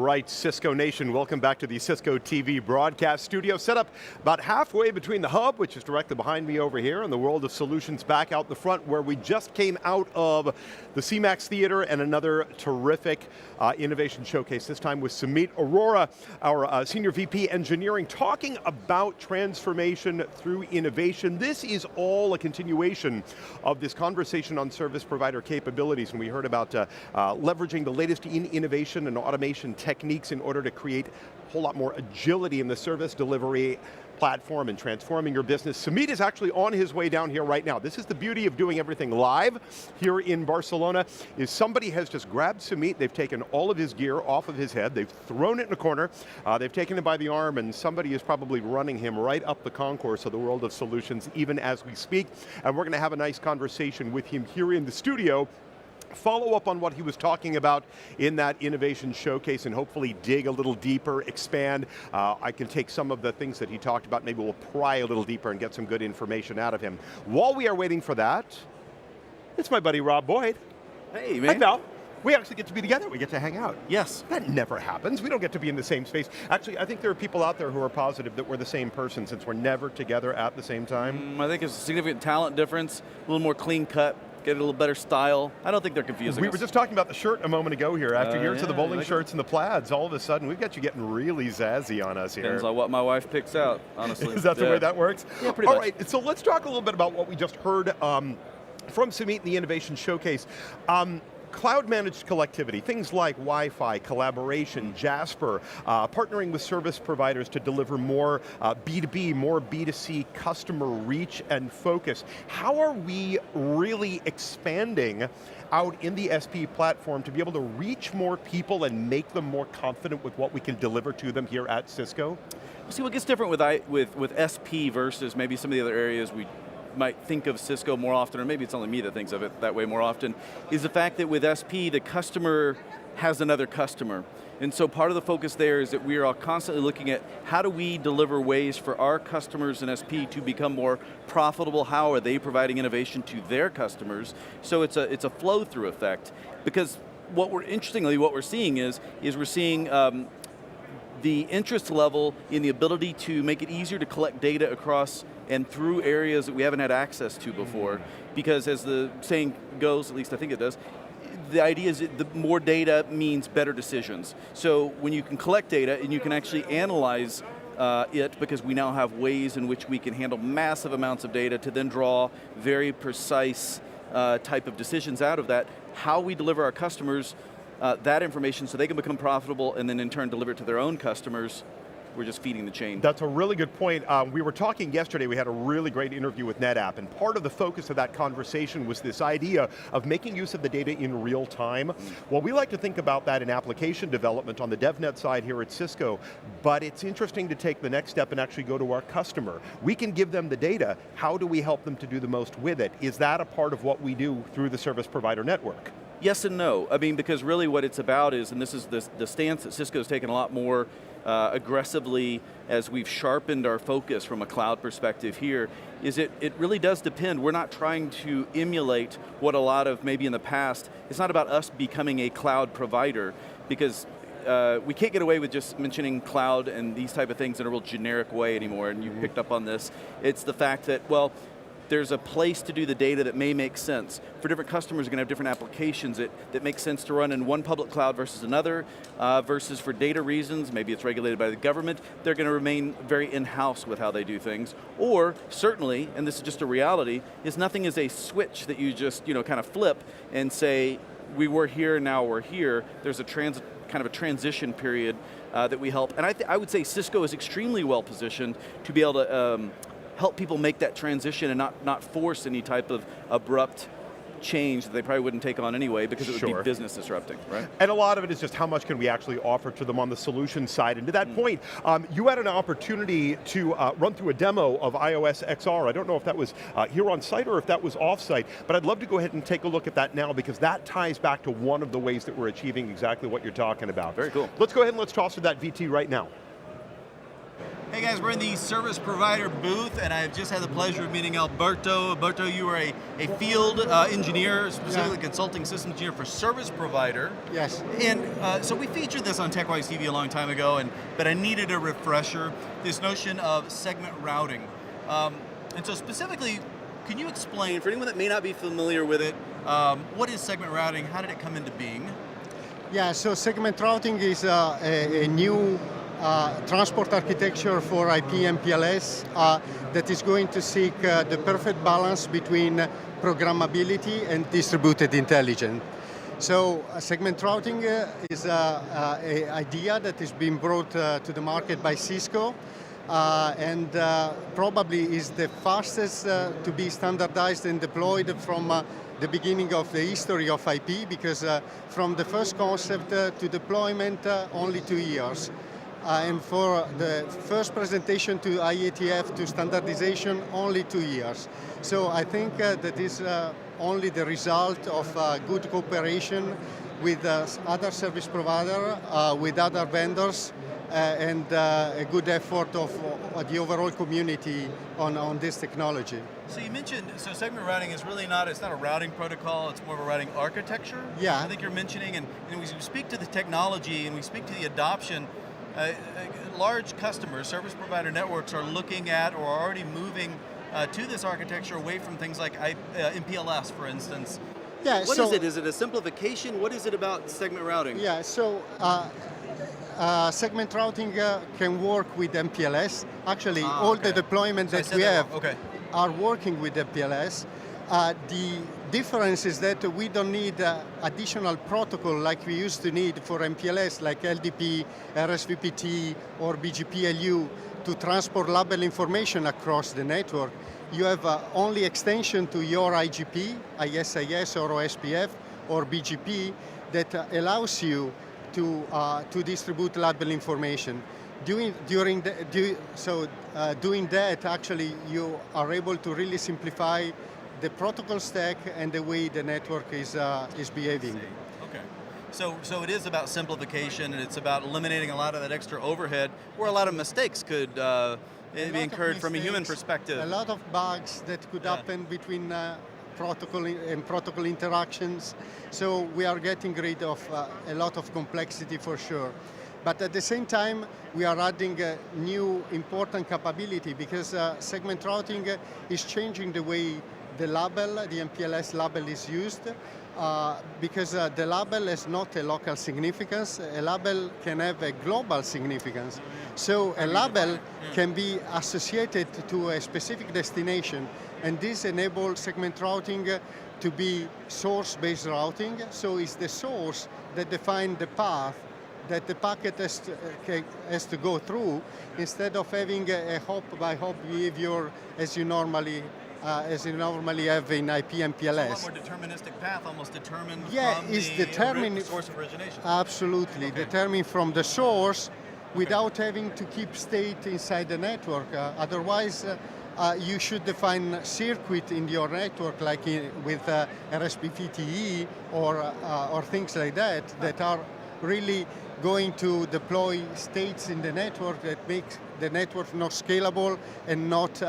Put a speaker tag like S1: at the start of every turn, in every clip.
S1: right, Cisco Nation, welcome back to the Cisco TV broadcast studio, set up about halfway between the hub, which is directly behind me over here, and the World of Solutions back out the front, where we just came out of the CMAX Theater and another terrific innovation showcase, this time with Sumeet Arora, our Senior VP Engineering, talking about transformation through innovation. This is all a continuation of this conversation on service provider capabilities, and we heard about leveraging the latest in innovation and automation techniques in order to create a whole lot more agility in the service delivery platform and transforming your business. Sumeet is actually on his way down here right now. This is the beauty of doing everything live here in Barcelona, is somebody has just grabbed Sumeet, they've taken all of his gear off of his head, they've thrown it in a corner, they've taken him by the arm, and somebody is probably running him right up the concourse of the World of Solutions even as we speak, and we're going to have a nice conversation with him here in the studio, follow up on what he was talking about in that innovation showcase and hopefully dig a little deeper, expand. I can take some of the things that he talked about, maybe we'll pry a little deeper and get some good information out of him. While we are waiting for that, it's my buddy Rob Boyd.
S2: Hey, man.
S1: Hi, pal. We actually get to be together, we get to hang out.
S2: Yes.
S1: That never happens, we don't get to be in the same space. Actually, I think there are people out there who are positive that we're the same person since we're never together at the same time.
S2: I think it's a significant talent difference, a little more clean cut, get a little better style. I don't think they're confusing
S1: We
S2: us.
S1: were just talking about the shirt a moment ago here. After years of the bowling
S2: like
S1: shirts and the plaids, all of a sudden we've got you getting really zazzy on us here.
S2: Depends on what my wife picks out, honestly.
S1: Is that the way that works?
S2: Yeah, pretty
S1: much.
S2: much.
S1: All right, so let's talk a little bit about what we just heard from Sumeet in the Innovation Showcase. Cloud-managed collectivity, things like Wi-Fi, collaboration, Jasper, partnering with service providers to deliver more B2B, more B2C customer reach and focus. How are we really expanding out in the SP platform to be able to reach more people and make them more confident with what we can deliver to them here at Cisco?
S2: See, what gets different with SP versus maybe some of the other areas we might think of Cisco more often, or maybe it's only me that thinks of it that way more often, is the fact that with SP, the customer has another customer. And so part of the focus there is that we are constantly looking at how do we deliver ways for our customers in SP to become more profitable, how are they providing innovation to their customers? So it's a flow-through effect, because interestingly what we're seeing is we're seeing the interest level in the ability to make it easier to collect data across and through areas that we haven't had access to before. Because as the saying goes, at least I think it does, the idea is that the more data means better decisions. So when you can collect data and you can actually analyze it, because we now have ways in which we can handle massive amounts of data to then draw very precise type of decisions out of that, how we deliver our customers that information so they can become profitable and then in turn deliver it to their own customers. We're just feeding the chain.
S1: That's a really good point. We were talking yesterday, we had a really great interview with NetApp, and part of the focus of that conversation was this idea of making use of the data in real time. Well, we like to think about that in application development on the DevNet side here at Cisco, but it's interesting to take the next step and actually go to our customer. We can give them the data, how do we help them to do the most with it? Is that a part of what we do through the service provider network?
S2: Yes and no. I mean, because really what it's about is, and this is the stance that Cisco's taken a lot more aggressively as we've sharpened our focus from a cloud perspective here, is it really does depend. We're not trying to emulate what a lot of maybe in the past, it's not about us becoming a cloud provider, because we can't get away with just mentioning cloud and these type of things in a real generic way anymore, and you picked up on this. It's the fact that, well, there's a place to do the data that may make sense. For different customers, you're going to have different applications that make sense to run in one public cloud versus another, versus for data reasons, maybe it's regulated by the government, they're going to remain very in-house with how they do things. Or, certainly, and this is just a reality, is nothing is a switch that you just kind of flip and say, we were here, now we're here. There's a kind of a transition period that we help. And I would say Cisco is extremely well positioned to be able to help people make that transition and not force any type of abrupt change that they probably wouldn't take on anyway, because it would be business disrupting, right?
S1: And a lot of it is just how much can we actually offer to them on the solution side. And to that point, you had an opportunity to run through a demo of iOS XR. I don't know if that was here on site or if that was off site, but I'd love to go ahead and take a look at that now, because that ties back to one of the ways that we're achieving exactly what you're talking about.
S2: Very cool.
S1: Let's go ahead and let's toss to that VT right now.
S2: Hey guys, we're in the service provider booth, and I've just had the pleasure of meeting Alberto. Alberto, you are a field engineer, specifically consulting systems engineer for service provider.
S3: Yes.
S2: And so we featured this on TechWise TV a long time ago, but I needed a refresher, this notion of segment routing. And so specifically, can you explain, for anyone that may not be familiar with it, what is segment routing, how did it come into being?
S3: Yeah, so segment routing is a new transport architecture for IP MPLS that is going to seek the perfect balance between programmability and distributed intelligence. So segment routing is an idea that is being brought to the market by Cisco and probably is the fastest to be standardized and deployed from the beginning of the history of IP, because from the first concept to deployment only 2 years. And for the first presentation to IATF to standardization, only 2 years. So I think that is only the result of good cooperation with other service providers, with other vendors, and a good effort of the overall community on this technology.
S2: So you mentioned, so segment routing is really not, it's not a routing protocol, it's more of a routing architecture?
S3: Yeah.
S2: I think you're mentioning, and we speak to the technology and we speak to the adoption, large customers, service provider networks are looking at or are already moving to this architecture away from things like MPLS, for instance.
S3: Yeah,
S2: What is it? Is it a simplification? What is it about segment routing?
S3: Yeah, so segment routing can work with MPLS. Actually, all the deployments that we have are working with MPLS. The difference is that we don't need additional protocol like we used to need for MPLS, like LDP, RSVPT, or BGP-LU to transport label information across the network. You have only extension to your IGP, ISIS or OSPF or BGP that allows you to distribute label information. Doing that, actually, you are able to really simplify the protocol stack and the way the network is behaving.
S2: Okay. So it is about simplification, and it's about eliminating a lot of that extra overhead where a lot of mistakes could be incurred from a human perspective.
S3: A lot of bugs that could happen between protocol interactions. So we are getting rid of a lot of complexity for sure. But at the same time, we are adding a new important capability, because segment routing is changing the way the label, the MPLS label is used, because the label is not a local significance. A label can have a global significance. So a label can be associated to a specific destination, and this enables segment routing to be source-based routing. So it's the source that defines the path that the packet has to go through, instead of having a hop-by-hop behavior as you normally have in IP MPLS.
S2: It's a lot more deterministic path, almost determined
S3: from
S2: the source of origination.
S3: Absolutely, determined from the source without having to keep state inside the network. Otherwise, you should define circuit in your network, like with RSPTE or things like that are really going to deploy states in the network that makes the network not scalable and not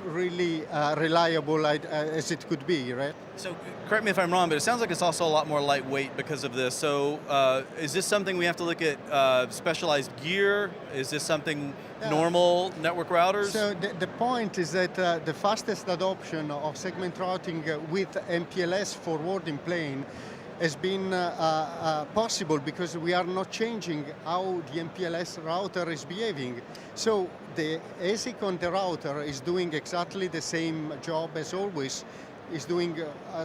S3: really reliable as it could be, right?
S2: So correct me if I'm wrong, but it sounds like it's also a lot more lightweight because of this. So is this something we have to look at specialized gear? Is this something normal network routers?
S3: So the point is that the fastest adoption of segment routing with MPLS forwarding plane has been possible because we are not changing how the MPLS router is behaving. So the ASIC on the router is doing exactly the same job as always. Is doing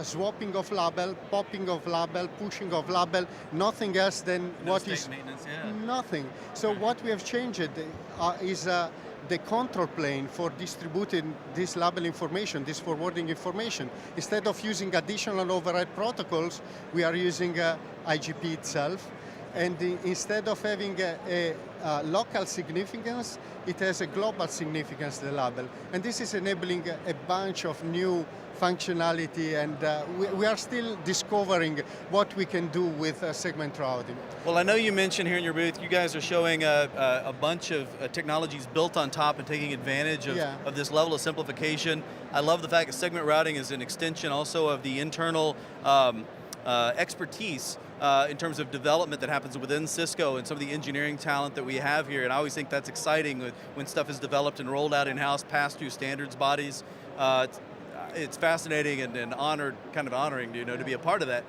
S3: swapping of label, popping of label, pushing of label, nothing else than what is nothing. So what we have changed is the control plane for distributing this label information, this forwarding information. Instead of using additional overhead protocols, we are using IGP itself. and instead of having a local significance, it has a global significance, the label. And this is enabling a bunch of new functionality, and we are still discovering what we can do with segment routing.
S2: Well, I know you mentioned here in your booth, you guys are showing a bunch of technologies built on top and taking advantage of this level of simplification. I love the fact that segment routing is an extension also of the internal expertise in terms of development that happens within Cisco and some of the engineering talent that we have here, and I always think that's exciting when stuff is developed and rolled out in-house, passed through standards bodies. It's fascinating and honored, kind of honoring, to be a part of that.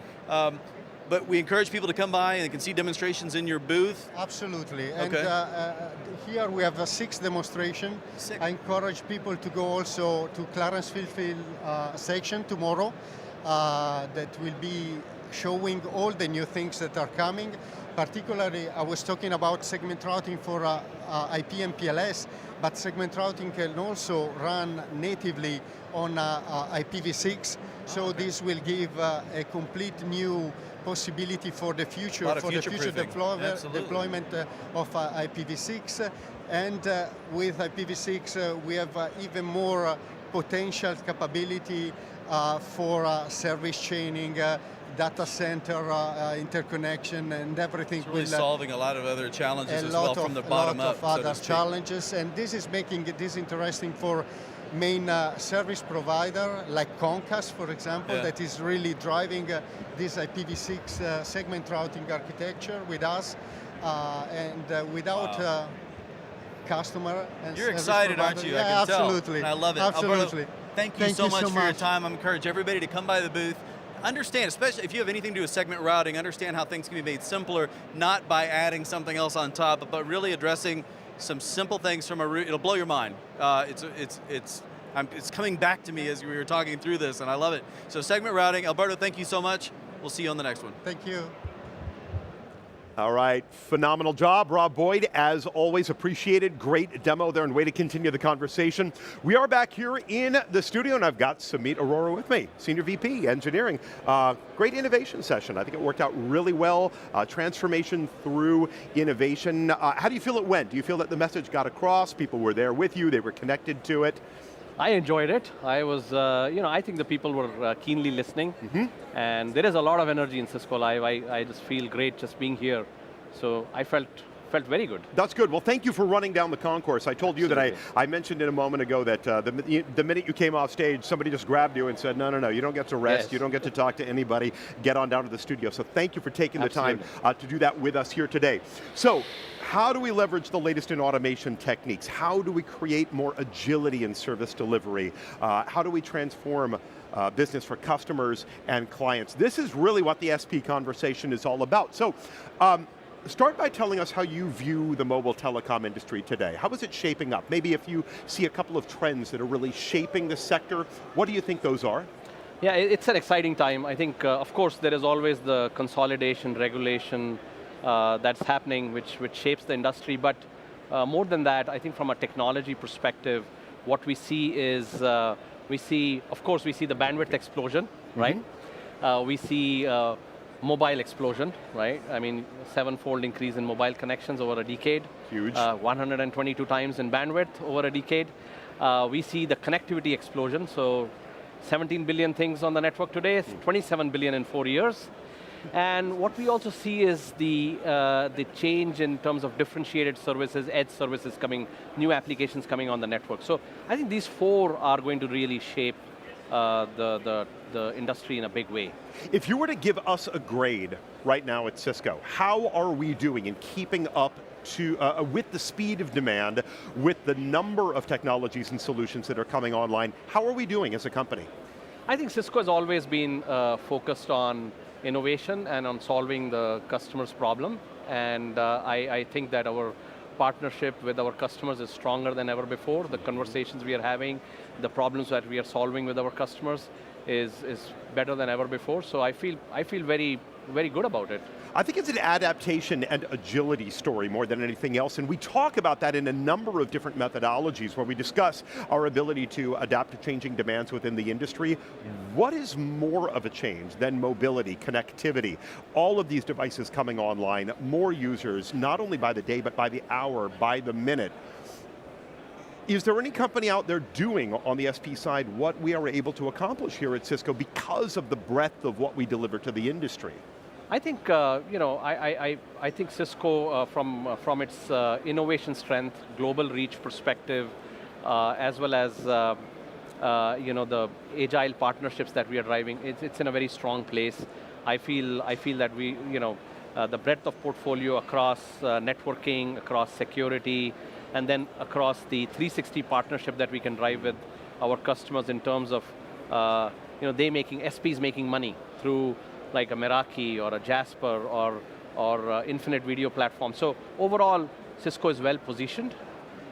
S2: But we encourage people to come by and they can see demonstrations in your booth.
S3: Absolutely,
S2: okay.
S3: And here we have a 6th demonstration. I encourage people to go also to Clarence Field section tomorrow that will be showing all the new things that are coming. Particularly, I was talking about segment routing for IP and PLS, but segment routing can also run natively on IPv6. So this will give a complete new possibility for the future, deployment of IPv6. And with IPv6, we have even more potential capability for service chaining, data center interconnection, and everything.
S2: It's really solving a lot of other challenges as well from the bottom up.
S3: A lot of other challenges, and this is making this interesting for main service provider like Comcast, for example, that is really driving this IPv6 segment routing architecture with us, and without customer and
S2: You're excited,
S3: provider.
S2: aren't you?
S3: Yeah,
S2: I can
S3: absolutely.
S2: Tell. I love it.
S3: Absolutely.
S2: Alberto, thank you so much for your time. I encourage everybody to come by the booth. Understand, especially if you have anything to do with segment routing, understand how things can be made simpler, not by adding something else on top, but really addressing some simple things from a root. It'll blow your mind. It's coming back to me as we were talking through this, and I love it. So segment routing, Alberto, thank you so much. We'll see you on the next one.
S3: Thank you.
S1: All right, phenomenal job, Rob Boyd, as always, appreciated. Great demo there, and way to continue the conversation. We are back here in the studio, and I've got Samit Arora with me, Senior VP, Engineering. Great innovation session. I think it worked out really well. Transformation through innovation. How do you feel it went? Do you feel that the message got across? People were there with you, they were connected to it?
S4: I enjoyed it. I was, I think the people were keenly listening, and there is a lot of energy in Cisco Live. I just feel great just being here. So I felt very good.
S1: That's good. Well, thank you for running down the concourse. I told you that I mentioned it a moment ago that the minute you came off stage, somebody just grabbed you and said, no, you don't get to rest, you don't get to talk to anybody, get on down to the studio. So thank you for taking the time to do that with us here today. So, how do we leverage the latest in automation techniques? How do we create more agility in service delivery? How do we transform business for customers and clients? This is really what the SP conversation is all about. So, start by telling us how you view the mobile telecom industry today. How is it shaping up? Maybe if you see a couple of trends that are really shaping the sector, what do you think those are?
S4: Yeah, it's an exciting time. I think, of course, there is always the consolidation, regulation, that's happening, which shapes the industry. But more than that, I think from a technology perspective, what we see is, we see the bandwidth explosion, right? We see mobile explosion, right? I mean, 7-fold increase in mobile connections over a decade.
S1: Huge.
S4: 122 times in bandwidth over a decade. We see the connectivity explosion, so 17 billion things on the network today, 27 billion in 4 years. And what we also see is the change in terms of differentiated services, edge services coming, new applications coming on the network. So I think these 4 are going to really shape the industry in a big way.
S1: If you were to give us a grade right now at Cisco, how are we doing in keeping up to with the speed of demand, with the number of technologies and solutions that are coming online? How are we doing as a company?
S4: I think Cisco has always been focused on innovation and on solving the customer's problem, and I think that our partnership with our customers is stronger than ever before. The conversations we are having, the problems that we are solving with our customers is better than ever before, so I feel very, very good about it.
S1: I think it's an adaptation and agility story more than anything else, and we talk about that in a number of different methodologies where we discuss our ability to adapt to changing demands within the industry. What is more of a change than mobility, connectivity, all of these devices coming online, more users, not only by the day, but by the hour, by the minute? Is there any company out there doing on the SP side what we are able to accomplish here at Cisco because of the breadth of what we deliver to the industry?
S4: I think I think Cisco, from its innovation strength, global reach perspective, as well as the agile partnerships that we are driving, it's in a very strong place. I feel that we, the breadth of portfolio across networking, across security, and then across the 360 partnership that we can drive with our customers in terms of SPs making money through like a Meraki or a Jasper or Infinite Video Platform. So overall, Cisco is well positioned,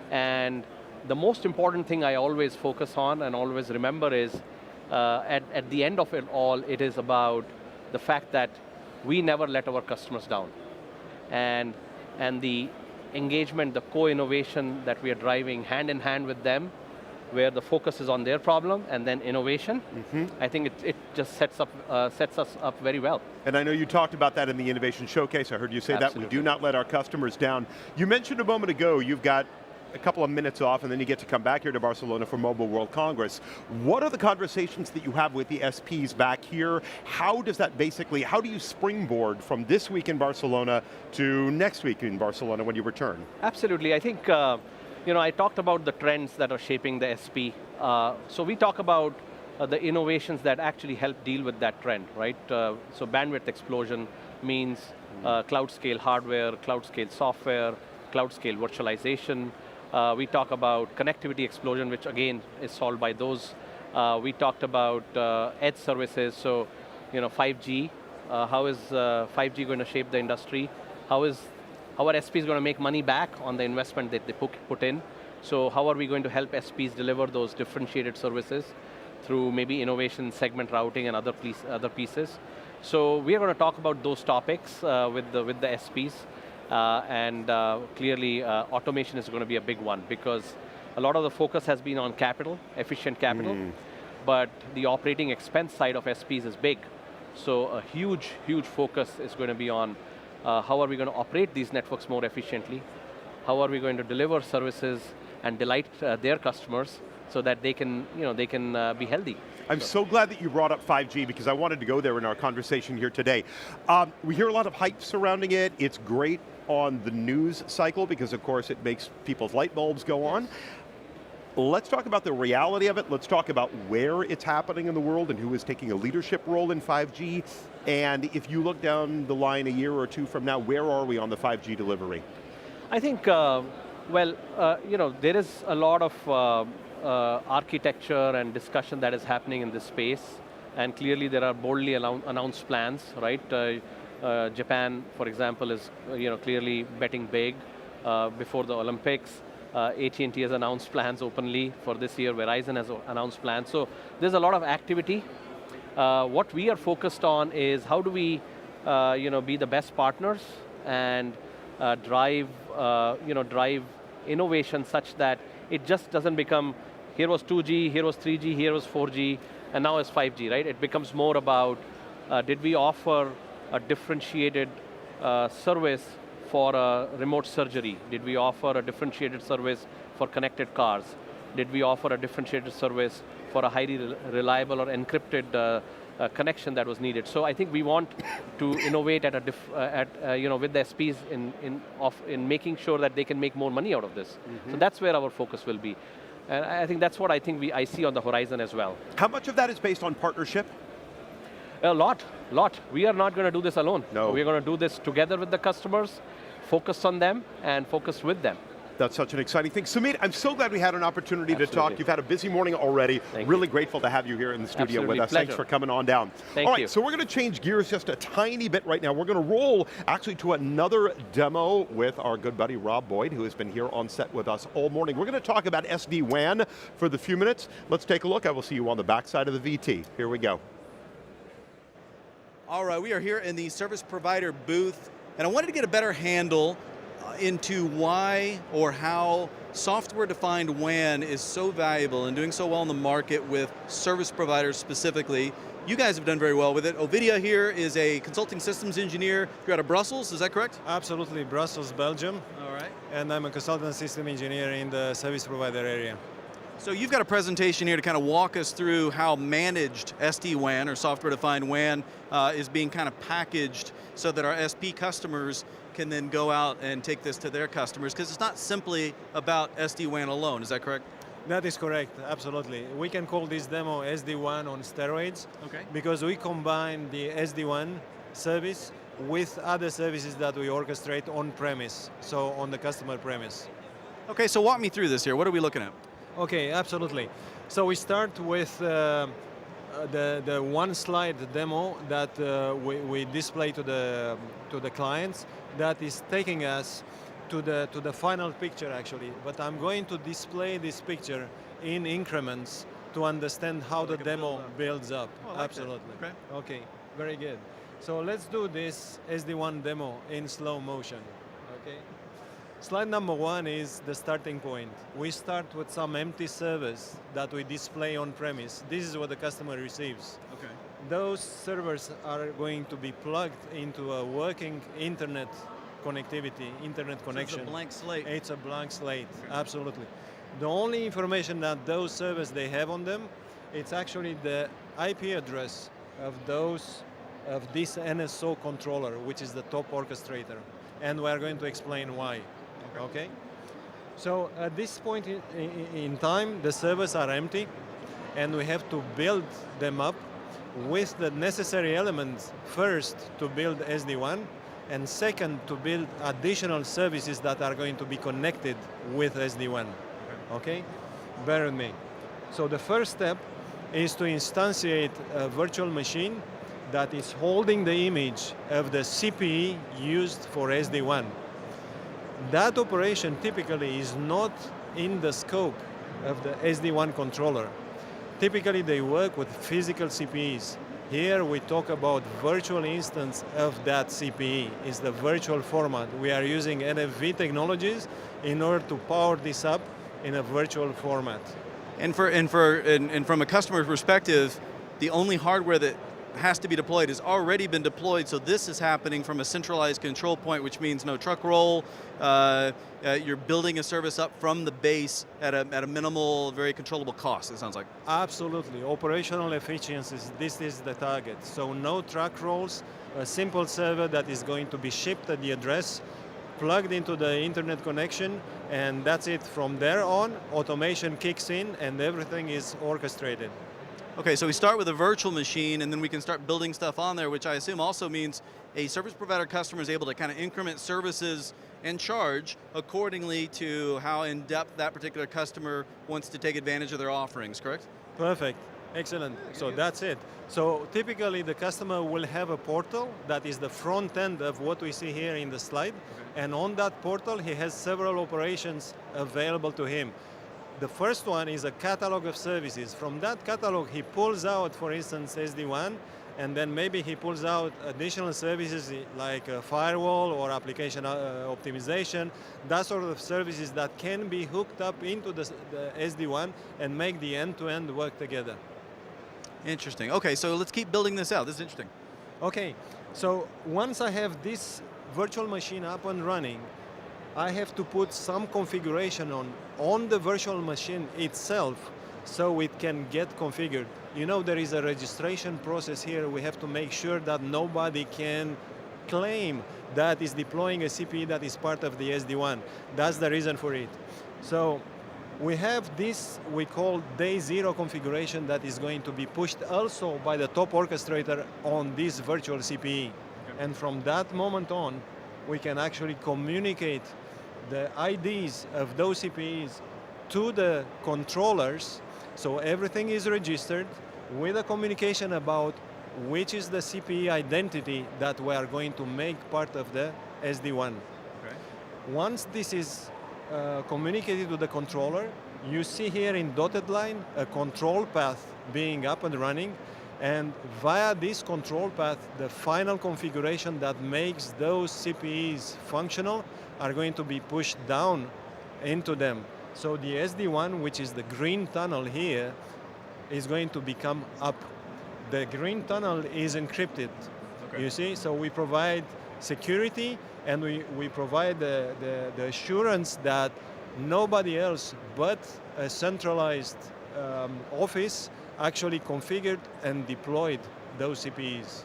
S4: and the most important thing I always focus on and always remember is at the end of it all, it is about the fact that we never let our customers down. And the engagement, the co-innovation that we are driving hand in hand with them, where the focus is on their problem and then innovation, I think it just sets us up very well.
S1: And I know you talked about that in the Innovation Showcase. I heard you say
S4: Absolutely.
S1: that we do not let our customers down. You mentioned a moment ago, you've got a couple of minutes off and then you get to come back here to Barcelona for Mobile World Congress. What are the conversations that you have with the SPs back here? How does that how do you springboard from this week in Barcelona to next week in Barcelona when you return?
S4: Absolutely, I think, I talked about the trends that are shaping the SP. So we talk about the innovations that actually help deal with that trend, right? So bandwidth explosion means cloud scale hardware, cloud scale software, cloud scale virtualization. We talk about connectivity explosion, which again is solved by those. We talked about edge services, so 5G. How is 5G going to shape the industry? How are SPs going to make money back on the investment that they put in? So how are we going to help SPs deliver those differentiated services through maybe innovation, segment routing, and other pieces? So we are going to talk about those topics with the SPs. Clearly, automation is going to be a big one because a lot of the focus has been on capital, efficient capital, but the operating expense side of SPs is big. So a huge, huge focus is going to be on how are we going to operate these networks more efficiently? How are we going to deliver services and delight their customers so that they can be healthy?
S1: I'm so glad that you brought up 5G because I wanted to go there in our conversation here today. We hear a lot of hype surrounding it. It's great on the news cycle because of course it makes people's light bulbs go on. Let's talk about the reality of it. Let's talk about where it's happening in the world and who is taking a leadership role in 5G. And if you look down the line a year or two from now, where are we on the 5G delivery?
S4: I think, there is a lot of architecture and discussion that is happening in this space, and clearly there are boldly announced plans, right? Japan, for example, is clearly betting big before the Olympics. AT&T has announced plans openly for this year. Verizon has announced plans. So there's a lot of activity. What we are focused on is how do we be the best partners and drive innovation such that it just doesn't become, here was 2G, here was 3G, here was 4G, and now it's 5G, right? It becomes more about, did we offer a differentiated service for remote surgery? Did we offer a differentiated service for connected cars? Did we offer a differentiated service for a highly reliable or encrypted connection that was needed? So I think we want to innovate with the SPs in making sure that they can make more money out of this. So that's where our focus will be. And I think that's what I see on the horizon as well.
S1: How much of that is based on partnership?
S4: A lot. We are not going to do this alone.
S1: No.
S4: We're going to do this together with the customers, focus on them, and focus with them.
S1: That's such an exciting thing. Sumit, I'm so glad we had an opportunity
S4: Absolutely.
S1: to talk. You've had a busy morning already.
S4: Thank
S1: really
S4: you.
S1: grateful to have you here in the studio
S4: Absolutely.
S1: with us.
S4: Pleasure.
S1: Thanks for coming on down.
S4: Thank
S1: All right,
S4: you.
S1: so we're going to change gears just a tiny bit right now. We're going to roll actually to another demo with our good buddy Rob Boyd, who has been here on set with us all morning. We're going to talk about SD-WAN for the few minutes. Let's take a look. I will see you on the backside of the VT. Here we go.
S2: All right, we are here in the service provider booth, and I wanted to get a better handle into why or how software-defined WAN is so valuable and doing so well in the market with service providers specifically. You guys have done very well with it. Ovidia here is a consulting systems engineer. You're out of Brussels, is that correct?
S5: Absolutely, Brussels, Belgium.
S2: All right.
S5: And I'm a consultant system engineer in the service provider area.
S2: So you've got a presentation here to kind of walk us through how managed SD-WAN or software-defined WAN is being kind of packaged so that our SP customers can then go out and take this to their customers, because it's not simply about SD-WAN alone, is that correct?
S5: That is correct, absolutely. We can call this demo SD-WAN on steroids,
S2: Okay.
S5: because we combine the SD-WAN service with other services that we orchestrate on-premise, so on the customer premise.
S2: Okay, so walk me through this here. What are we looking at?
S5: Okay, absolutely. So we start with the one slide demo that we display to the clients that is taking us to the final picture actually. But I'm going to display this picture in increments to understand how the demo builds up.
S2: Oh, I like that.
S5: Absolutely.
S2: Okay.
S5: Okay, very good. So let's do this SD-WAN demo in slow motion. Okay. Slide number one is the starting point. We start with some empty servers that we display on premise. This is what the customer receives.
S2: Okay.
S5: Those servers are going to be plugged into a working internet connectivity, internet connection.
S2: So it's a blank slate.
S5: It's a blank slate, absolutely. The only information that those servers they have on them, it's actually the IP address of this NSO controller, which is the top orchestrator. And we're going to explain why. Okay. So at this point in time, the servers are empty, and we have to build them up with the necessary elements. First, to build SD-WAN, and second, to build additional services that are going to be connected with SD-WAN. Okay? Bear with me. So the first step is to instantiate a virtual machine that is holding the image of the CPE used for SD-WAN. That operation typically is not in the scope of the SD-WAN controller. Typically they work with physical CPEs. Here we talk about virtual instance of that CPE. It's the virtual format. We are using NFV technologies in order to power this up in a virtual format.
S2: And from a customer perspective, the only hardware that has to be deployed has already been deployed, so this is happening from a centralized control point, which means no truck roll. You're building a service up from the base at a minimal, very controllable cost, it sounds like.
S5: Absolutely. Operational efficiencies, this is the target. So no truck rolls, a simple server that is going to be shipped at the address, plugged into the internet connection, and that's it. From there on, automation kicks in and everything is orchestrated.
S2: Okay, so we start with a virtual machine and then we can start building stuff on there, which I assume also means a service provider customer is able to kind of increment services and charge accordingly to how in-depth that particular customer wants to take advantage of their offerings, correct?
S5: Perfect. Excellent. So that's it. So typically the customer will have a portal that is the front end of what we see here in the slide. Okay. And on that portal, he has several operations available to him. The first one is a catalog of services. From that catalog, he pulls out, for instance, SD-WAN, and then maybe he pulls out additional services like a firewall or application optimization, that sort of services that can be hooked up into the SD-WAN and make the end-to-end work together.
S2: Interesting. Okay, so let's keep building this out. This is interesting.
S5: Okay, so once I have this virtual machine up and running, I have to put some configuration on the virtual machine itself so it can get configured. You know, there is a registration process here. We have to make sure that nobody can claim that is deploying a CPE that is part of the SD-WAN. That's the reason for it. So we have this we call day zero configuration that is going to be pushed also by the top orchestrator on this virtual CPE. Okay. And from that moment on, we can actually communicate the IDs of those CPEs to the controllers, so everything is registered with a communication about which is the CPE identity that we are going to make part of the SD-WAN. Okay. Once this is communicated to the controller, you see here in dotted line a control path being up and running. And via this control path, the final configuration that makes those CPEs functional are going to be pushed down into them. So the SD-WAN, which is the green tunnel here, is going to become up. The green tunnel is encrypted, you see? So we provide security, and we provide the assurance that nobody else but a centralized office actually configured and deployed those CPEs.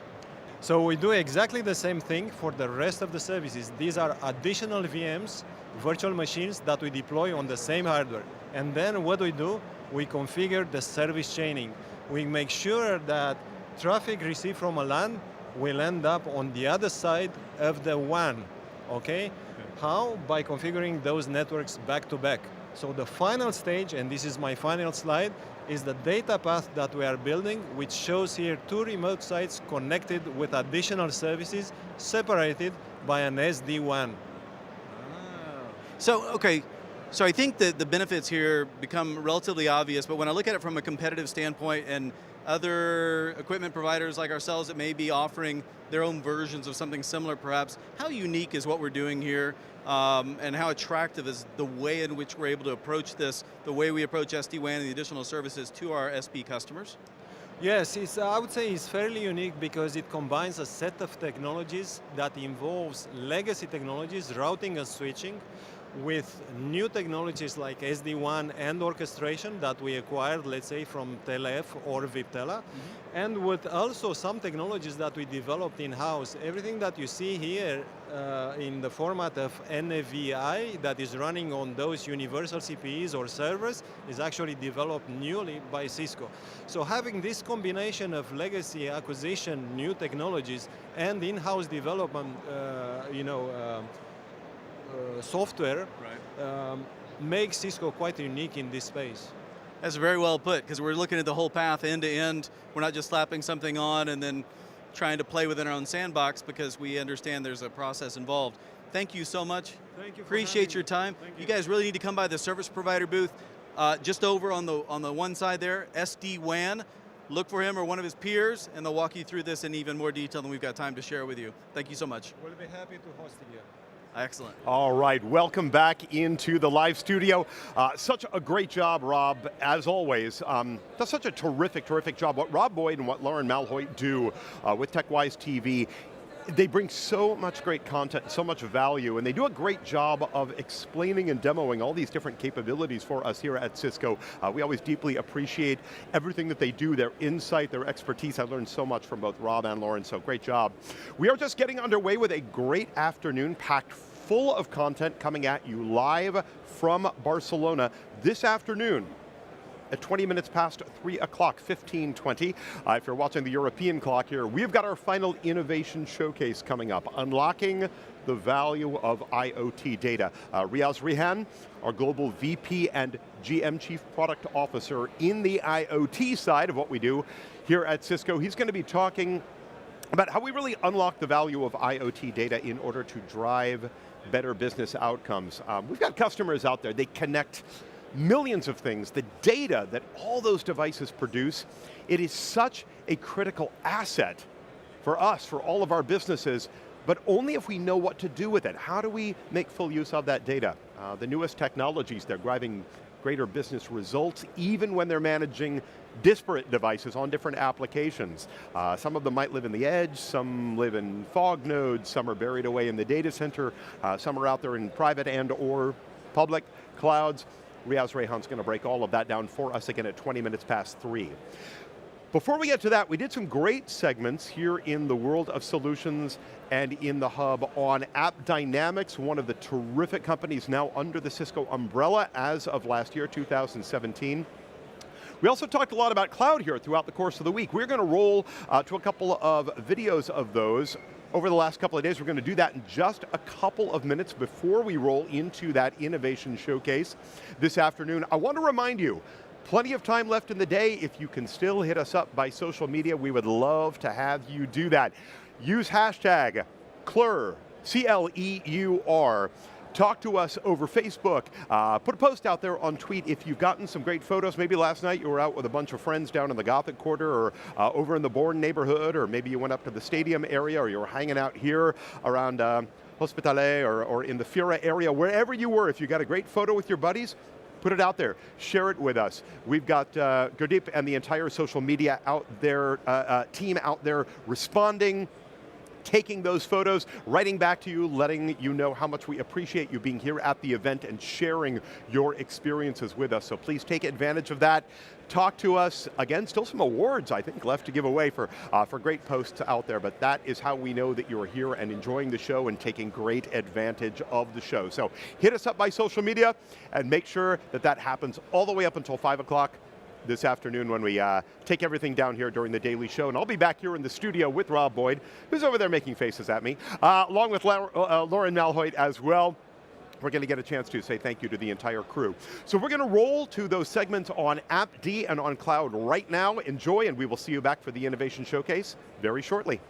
S5: So we do exactly the same thing for the rest of the services. These are additional VMs, virtual machines that we deploy on the same hardware. And then what we do, we configure the service chaining. We make sure that traffic received from a LAN will end up on the other side of the WAN, okay? How? By configuring those networks back to back. So the final stage, and this is my final slide, is the data path that we are building, which shows here 2 remote sites connected with additional services separated by an SD-WAN.
S2: So, okay, so I think that the benefits here become relatively obvious, but when I look at it from a competitive standpoint and other equipment providers like ourselves that may be offering their own versions of something similar perhaps, how unique is what we're doing here, and how attractive is the way in which we're able to approach this, the way we approach SD-WAN and the additional services to our SP customers?
S5: Yes, I would say it's fairly unique because it combines a set of technologies that involves legacy technologies, routing and switching, with new technologies like SD-WAN and orchestration that we acquired, let's say, from Telef or Viptela, and with also some technologies that we developed in-house. Everything that you see here in the format of NAVI that is running on those universal CPEs or servers is actually developed newly by Cisco. So having this combination of legacy acquisition, new technologies, and in-house development, software makes Cisco quite unique in this space.
S2: That's very well put, because we're looking at the whole path end to end. We're not just slapping something on and then trying to play within our own sandbox, because we understand there's a process involved. Thank you so much.
S5: Thank you.
S2: Appreciate your time. You guys really need to come by the service provider booth just over on the one side there, SD-WAN. Look for him or one of his peers, and they'll walk you through this in even more detail than we've got time to share with you. Thank you so much.
S5: We'll be happy to host you.
S2: Excellent.
S1: All right, welcome back into the live studio. Such a great job, Rob, as always. Does such a terrific, terrific job. What Rob Boyd and what Lauren Malhoit do with TechWise TV, they bring so much great content, so much value, and they do a great job of explaining and demoing all these different capabilities for us here at Cisco. We always deeply appreciate everything that they do, their insight, their expertise. I learned so much from both Rob and Lauren, so great job. We are just getting underway with a great afternoon, packed full of content coming at you live from Barcelona this afternoon at 20 minutes past 3 o'clock, 15:20. If you're watching the European clock here, we've got our final innovation showcase coming up, unlocking the value of IoT data. Riaz Rihan, our global VP and GM Chief Product Officer in the IoT side of what we do here at Cisco, he's going to be talking about how we really unlock the value of IoT data in order to drive better business outcomes. We've got customers out there, they connect millions of things. The data that all those devices produce, it is such a critical asset for us, for all of our businesses, but only if we know what to do with it. How do we make full use of that data? The newest technologies, they're driving greater business results, even when they're managing disparate devices on different applications. Some of them might live in the edge, some live in fog nodes, some are buried away in the data center, some are out there in private and or public clouds. Riaz Rehan's going to break all of that down for us again at 20 minutes past 3. Before we get to that, we did some great segments here in the world of solutions and in the hub on App Dynamics, one of the terrific companies now under the Cisco umbrella as of last year, 2017. We also talked a lot about cloud here throughout the course of the week. We're going to roll to a couple of videos of those over the last couple of days. We're going to do that in just a couple of minutes before we roll into that innovation showcase this afternoon. I want to remind you, plenty of time left in the day. If you can still hit us up by social media, we would love to have you do that. Use hashtag CLEUR, C-L-E-U-R, Talk to us over Facebook. Put a post out there on tweet if you've gotten some great photos. Maybe last night you were out with a bunch of friends down in the Gothic Quarter or over in the Bourne neighborhood, or maybe you went up to the stadium area, or you were hanging out here around Hospitalet or in the Fira area. Wherever you were, if you got a great photo with your buddies, put it out there, share it with us. We've got Gurdeep and the entire social media out there, team out there responding, taking those photos, writing back to you, letting you know how much we appreciate you being here at the event and sharing your experiences with us. So please take advantage of that. Talk to us. Again, still some awards, I think, left to give away for great posts out there, but that is how we know that you're here and enjoying the show and taking great advantage of the show. So hit us up by social media and make sure that that happens all the way up until 5 o'clock this afternoon when we take everything down here during the Daily Show. And I'll be back here in the studio with Rob Boyd, who's over there making faces at me, along with Lauren Malhoit as well. We're going to get a chance to say thank you to the entire crew. So we're going to roll to those segments on App D and on Cloud right now. Enjoy, and we will see you back for the Innovation Showcase very shortly.